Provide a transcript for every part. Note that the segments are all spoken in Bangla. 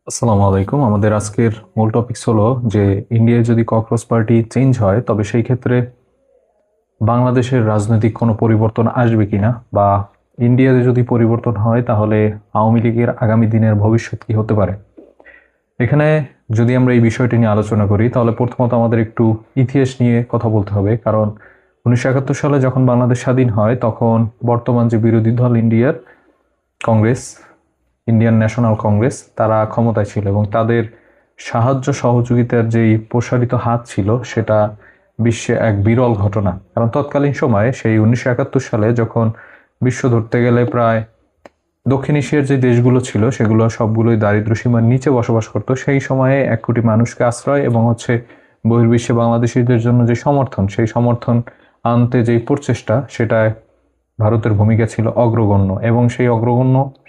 আসসালামু আলাইকুম। আমাদের আজকের মূল টপিকস হলো যে ইন্ডিয়ায় যদি ককরোচ পার্টি চেঞ্জ হয় তবে সেই ক্ষেত্রে বাংলাদেশের রাজনৈতিক কোনো পরিবর্তন আসবে কিনা, বা ইন্ডিয়াতে যদি পরিবর্তন হয় তাহলে আওয়ামী লীগের আগামী দিনের ভবিষ্যৎ কি হতে পারে। এখানে যদি আমরা এই বিষয়টি নিয়ে আলোচনা করি তাহলে প্রথমত আমাদের একটু ইতিহাস নিয়ে কথা বলতে হবে, কারণ 1971 সালে যখন বাংলাদেশ স্বাধীন হয় তখন বর্তমান যে বিরোধী দল কংগ্রেস ইন্ডিয়ান ন্যাশনাল কংগ্রেস তারা ক্ষমতায় ছিল, এবং তাদের সাহায্য সহযোগিতার যেই প্রসারিত হাত ছিল সেটা বিশ্বে এক বিরল ঘটনা। কারণ তৎকালীন সময়ে সেই 1971 সালে যখন বিশ্ব ধরতে গেলে প্রায় দক্ষিণ এশিয়ার যে দেশগুলো ছিল সেগুলো সবগুলোই দারিদ্র্য সীমার নিচে বসবাস করতো, সেই সময়ে 1 কোটি মানুষকে আশ্রয় এবং বহির্বিশ্বে বাংলাদেশিদের জন্য যে সমর্থন, সেই সমর্থন আনতে যেই প্রচেষ্টা, সেটায় ভারতের ভূমিকা ছিল অগ্রগণ্য। এবং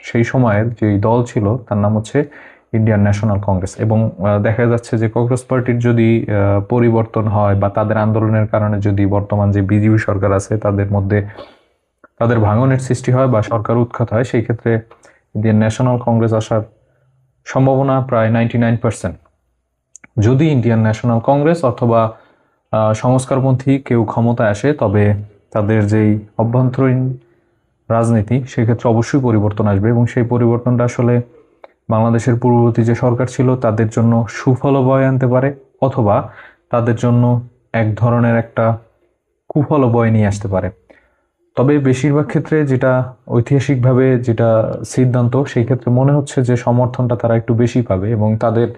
সেই সময়ের যেই দল ছিল তার নাম হচ্ছে ইন্ডিয়ান ন্যাশনাল কংগ্রেস। এবং দেখা যাচ্ছে যে কংগ্রেস পার্টির যদি পরিবর্তন হয় বা তাদের আন্দোলনের কারণে যদি বর্তমান যে বিজেপি সরকার আছে তাদের মধ্যে তাদের ভাঙনের সৃষ্টি হয় বা সরকার উৎখাত হয়, সেই ক্ষেত্রে ইন্ডিয়ান ন্যাশনাল কংগ্রেস আসার সম্ভাবনা প্রায় 99%। যদি ইন্ডিয়ান ন্যাশনাল কংগ্রেস অথবা সংস্কারপন্থী কেউ ক্ষমতায় আসে তবে তাদের যেই অভ্যন্তরীণ রাজনীতি সেক্ষেত্রে অবশ্যই পরিবর্তন আসবে, এবং সেই পরিবর্তনটা আসলে বাংলাদেশের পূর্ববর্তী যে সরকার ছিল তাদের জন্য সুফল বয়ে আনতে পারে, অথবা তাদের জন্য এক ধরনের একটা কুফল বয়ে নিয়ে আসতে পারে। তবে বেশিরভাগ ক্ষেত্রে যেটা ঐতিহাসিকভাবে যেটা সিদ্ধান্ত, সেই ক্ষেত্রে মনে হচ্ছে যে সমর্থনটা তারা একটু বেশি পাবে এবং তাদের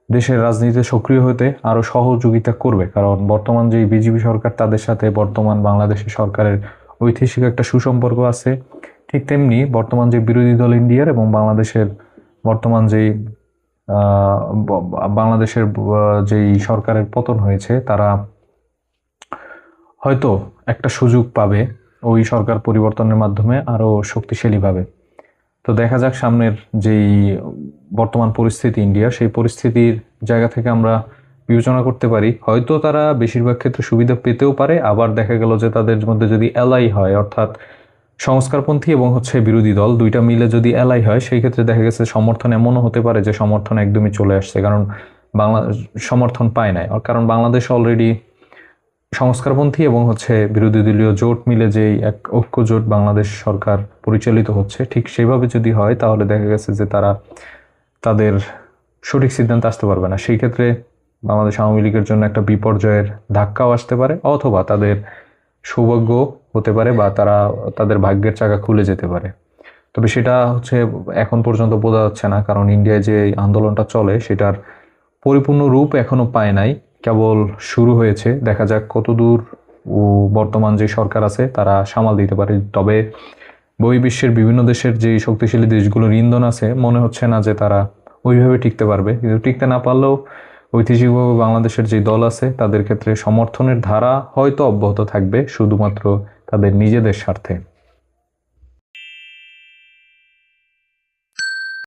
দেশের রাজনীতিতে সক্রিয় হতে আরও সহযোগিতা করবে। কারণ বর্তমান যে বিজেপি সরকার তাদের সাথে বর্তমান বাংলাদেশের সরকারের ঐতিহাসিক একটা সুসম্পর্ক আছে, ঠিক তেমনি বর্তমান যে বিরোধী দল ইন্ডিয়ার এবং বাংলাদেশের বর্তমান যেই বাংলাদেশের যেই সরকারের পতন হয়েছে তারা হয়তো একটা সুযোগ পাবে ওই সরকার পরিবর্তনের মাধ্যমে আরও শক্তিশালীভাবে। তো দেখা যাক সামনের যেই বর্তমান পরিস্থিতি ইন্ডিয়া, সেই পরিস্থিতির জায়গা থেকে আমরা বিবেচনা করতে পারি হয়তো তারা বেশিরভাগ ক্ষেত্রে সুবিধা পেতেও পারে, আবার দেখা গেল যে তাদের মধ্যে যদি এলাই হয়, অর্থাৎ সংস্কারপন্থী এবং বিরোধী দল দুইটা মিলে যদি এলাই হয়, সেই ক্ষেত্রে দেখা গেছে সমর্থন এমনও হতে পারে যে সমর্থন একদমই চলে আসছে, কারণ বাংলা সমর্থন পায় নাই। কারণ বাংলাদেশ অলরেডি সংস্কারপন্থী এবং বিরোধী দলীয় জোট মিলে যেই এক ঐক্য জোট বাংলাদেশ সরকার পরিচালিত হচ্ছে, ঠিক সেইভাবে যদি হয় তাহলে দেখা গেছে যে তারা তাদের সঠিক সিদ্ধান্ত আসতে পারবে না। সেই ক্ষেত্রে বাংলাদেশ আওয়ামী লীগের জন্য একটা বিপর্যয়ের ধাক্কাও আসতে পারে, অথবা তাদের সৌভাগ্য হতে পারে, বা তারা তাদের ভাগ্যের চাকা খুলে যেতে পারে। তবে সেটা এখন পর্যন্ত বোঝা যাচ্ছে না, কারণ ইন্ডিয়ায় যে আন্দোলনটা চলে সেটার পরিপূর্ণ রূপ এখনো পায় নাই, কেবল শুরু হয়েছে। দেখা যাক কতদূর বর্তমান যে সরকার আছে তারা সামাল দিতে পারে। তবে বহির্বিশ্বের বিভিন্ন দেশের যে শক্তিশালী দেশগুলোর ইন্ধন আছে, মনে হচ্ছে না যে তারা ওইভাবে টিকতে পারবে। কিন্তু টিকতে না পারলেও ঐতিহাসিকভাবে বাংলাদেশের যে দল আছে তাদের ক্ষেত্রে সমর্থনের ধারা হয়তো অব্যাহত থাকবে, শুধুমাত্র তাদের নিজেদের স্বার্থে।